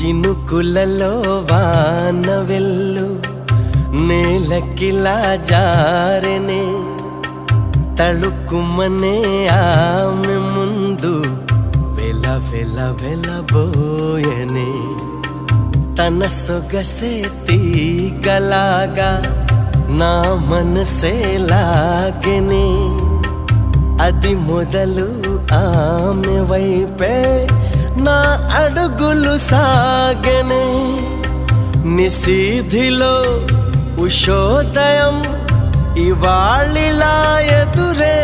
చినుకులలో వాన వెల్లు నేలకిలా జారెనే తళుక్కుమనే ఆమె ముందు వెల వెల వెలబోయనే తన సొగసే తీగలాగా నా మనసే లాగెనే అది మొదలు ఆమె వైపే నా అడుగులు సాగెనే నిశీధిలో ఉషోదయం ఇవాళిలా ఎదురే